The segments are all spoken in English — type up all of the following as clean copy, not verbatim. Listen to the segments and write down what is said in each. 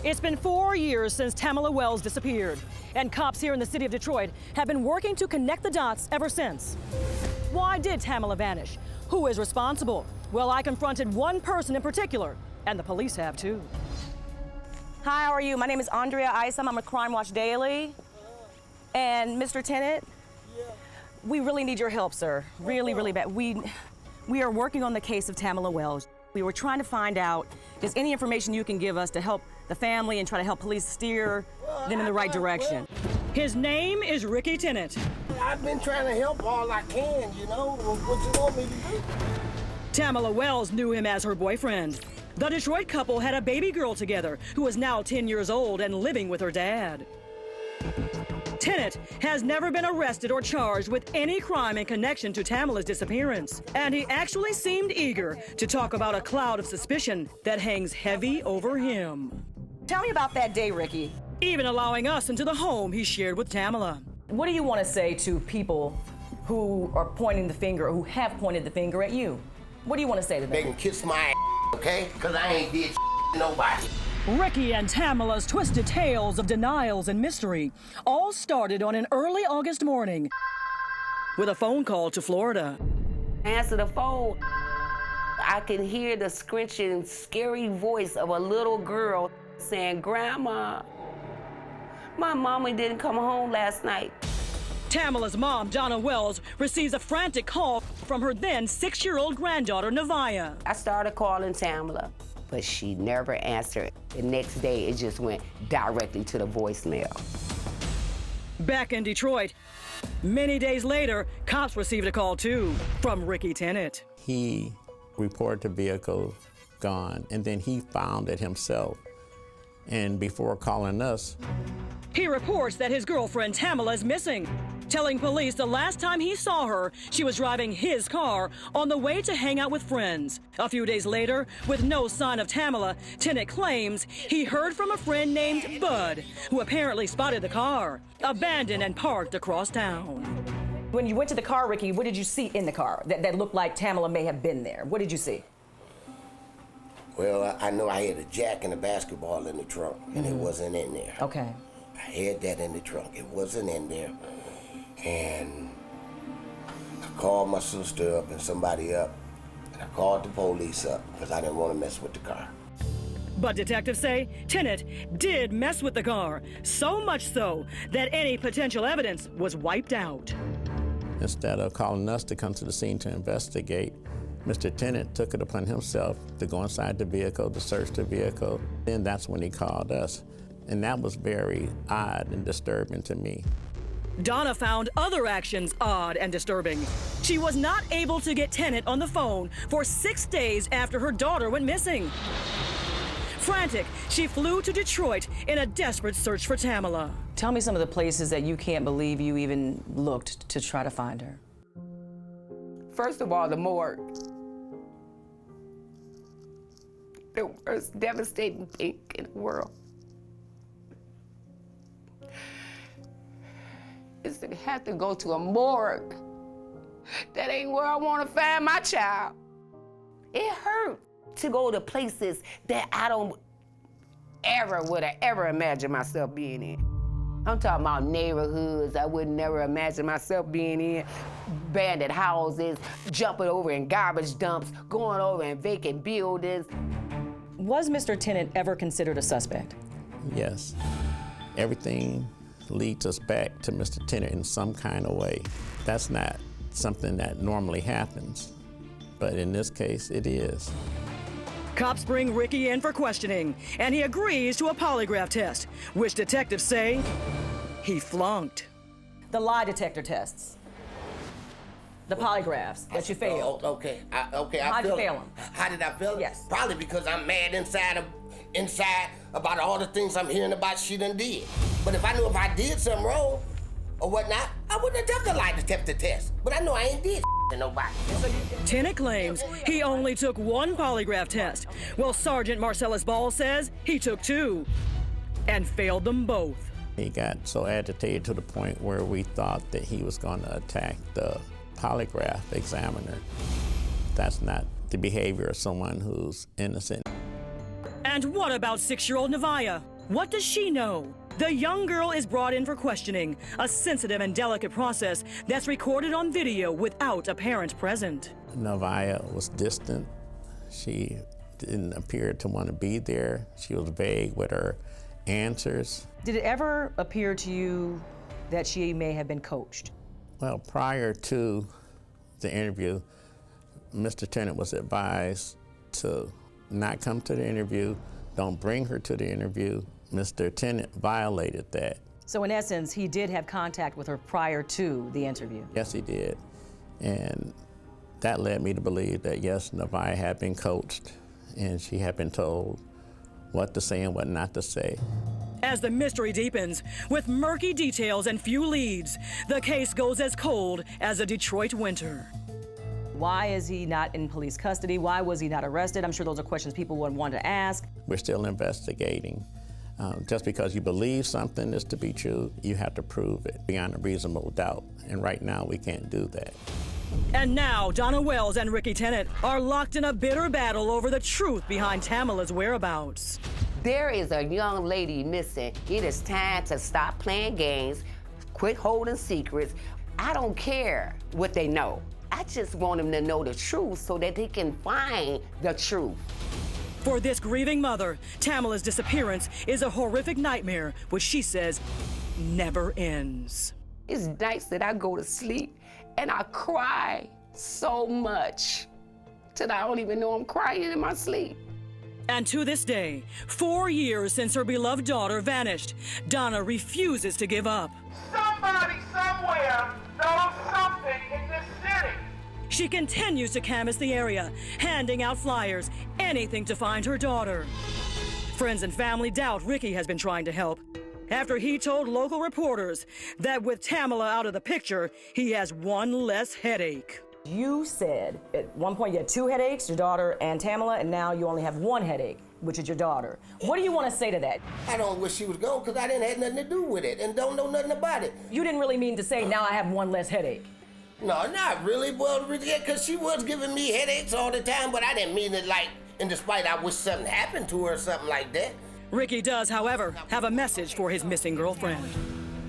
It's been 4 years since Tamala Wells disappeared, and cops here in the city of Detroit have been working to connect the dots ever since. Why did Tamala vanish? Who is responsible? Well, I confronted one person in particular, and the police have too. Hi, how are you? My name is Andrea Isom. I'm with Crime Watch Daily. And Mr. Tennant, we really need your help, sir. Really, really bad. We are working on the case of Tamala Wells. We were trying to find out, is any information you can give us to help the family and try to help police steer them in the right direction. His name is Rickey Tennant. I've been trying to help all I can, you know. What you want me to do? Tamala Wells knew him as her boyfriend. The Detroit couple had a baby girl together who is now 10 years old and living with her dad. Tennant has never been arrested or charged with any crime in connection to Tamala's disappearance, and he actually seemed eager to talk about a cloud of suspicion that hangs heavy over him. Tell me about that day, Rickey. Even allowing us into the home he shared with Tamala. What do you want to say to people who are pointing the finger, or who have pointed the finger at you? What do you want to say to them? They can kiss my ass, okay? Because I ain't did to nobody. Rickey and Tamala's twisted tales of denials and mystery all started on an early August morning with a phone call to Florida. Answer the phone. I can hear the screeching, scary voice of a little girl saying, "Grandma, my mommy didn't come home last night." Tamala's mom, Donna Wells, receives a frantic call from her then 6-year-old granddaughter, Nevaeh. I started calling Tamala, but she never answered. The next day, it just went directly to the voicemail. Back in Detroit, many days later, cops received a call too from Rickey Tennant. He reported the vehicle gone, and then he found it himself. And before calling us, he reports that his girlfriend Tamala is missing, telling police the last time he saw her, she was driving his car on the way to hang out with friends. A few days later, with no sign of Tamala, Tennant claims he heard from a friend named Bud, who apparently spotted the car, abandoned and parked across town. When you went to the car, Rickey, what did you see in the car that looked like Tamala may have been there? What did you see? Well, I know I had a jack and a basketball in the trunk, and it wasn't in there. Okay. I had that in the trunk. It wasn't in there. And I called my sister up and somebody up, and I called the police up because I didn't want to mess with the car. But detectives say Tennant did mess with the car, so much so that any potential evidence was wiped out. instead of calling us to come to the scene to investigate, Mr. Tennant took it upon himself to go inside the vehicle, to search the vehicle. Then that's when he called us. And that was very odd and disturbing to me. Donna found other actions odd and disturbing. She was not able to get Tennant on the phone for 6 days after her daughter went missing. Frantic, she flew to Detroit in a desperate search for Tamala. Tell me some of the places that you can't believe you even looked to try to find her. First of all, the morgue. The worst devastating thing in the world is to have to go to a morgue. That ain't where I want to find my child. It hurt to go to places that I don't would have ever imagined myself being in. I'm talking about neighborhoods I would never imagine myself being in, abandoned houses, jumping over in garbage dumps, going over in vacant buildings. Was Mr. Tennant ever considered a suspect? Yes. Everything leads us back to Mr. Tennant in some kind of way. That's not something that normally happens, but in this case, it is. Cops bring Rickey in for questioning, and he agrees to a polygraph test, which detectives say he flunked. The lie detector tests. The polygraphs that you failed. Okay. How'd you fail them? How did I fail them? Yes. Probably because I'm mad inside about all the things I'm hearing about she done did. But if I knew if I did something wrong or whatnot, I wouldn't have done the lie detector test. But I know I ain't did to nobody. Tennant claims he only took one polygraph test, while Sergeant Marcellus Ball says he took 2 and failed them both. He got so agitated to the point where we thought that he was going to attack the polygraph examiner. That's not the behavior of someone who's innocent. And what about 6-year-old Nevaeh? What does she know? The young girl is brought in for questioning, a sensitive and delicate process that's recorded on video without a parent present. Nevaeh was distant. She didn't appear to want to be there. She was vague with her answers. Did it ever appear to you that she may have been coached? Well, prior to the interview, Mr. Tennant was advised to not come to the interview, don't bring her to the interview. Mr. Tennant violated that. So in essence, he did have contact with her prior to the interview? Yes, he did. And that led me to believe that, yes, Nevaeh had been coached and she had been told what to say and what not to say. As the mystery deepens, with murky details and few leads, the case goes as cold as a Detroit winter. Why is he not in police custody? Why was he not arrested? I'm sure those are questions people would want to ask. We're still investigating. Just because you believe something is to be true, you have to prove it beyond a reasonable doubt. And right now, we can't do that. And now, Tamala Wells and Rickey Tennant are locked in a bitter battle over the truth behind Tamala's whereabouts. There is a young lady missing. It is time to stop playing games, quit holding secrets. I don't care what they know. I just want them to know the truth so that they can find the truth. For this grieving mother, Tamala's disappearance is a horrific nightmare, which she says never ends. It's nights that I go to sleep and I cry so much till I don't even know I'm crying in my sleep. And to this day, 4 years since her beloved daughter vanished, Donna refuses to give up. Somebody somewhere knows something in this city. She continues to canvass the area, handing out flyers, anything to find her daughter. Friends and family doubt Rickey has been trying to help, after he told local reporters that with Tamala out of the picture, he has one less headache. You said at one point you had 2 headaches, your daughter and Tamala, and now you only have 1 headache, which is your daughter. What do you want to say to that? I don't wish she was gone because I didn't have nothing to do with it and don't know nothing about it. You didn't really mean to say, now I have 1 less headache. No, not really. Well, yeah, because she was giving me headaches all the time, but I didn't mean it like, in despite I wish something happened to her or something like that. Rickey does, however, have a message for his missing girlfriend.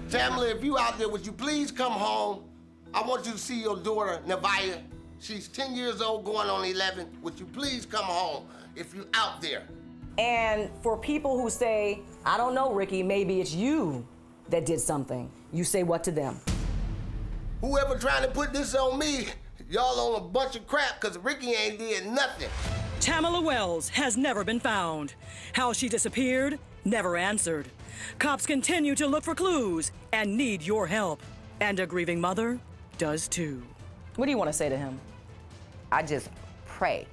Tamala, if you out there, would you please come home? I want you to see your daughter, Nevaeh. She's 10 years old, going on 11. Would you please come home if you out there? And for people who say, I don't know, Rickey, maybe it's you that did something, you say what to them? Whoever trying to put this on me, y'all on a bunch of crap because Rickey ain't did nothing. Tamala Wells has never been found. How she disappeared, never answered. Cops continue to look for clues and need your help. And a grieving mother does too. What do you want to say to him? I just pray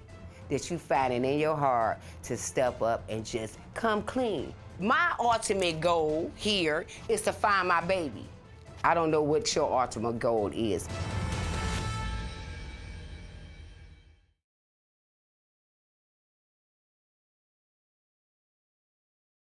that you find it in your heart to step up and just come clean. My ultimate goal here is to find my baby. I don't know what your ultimate goal is.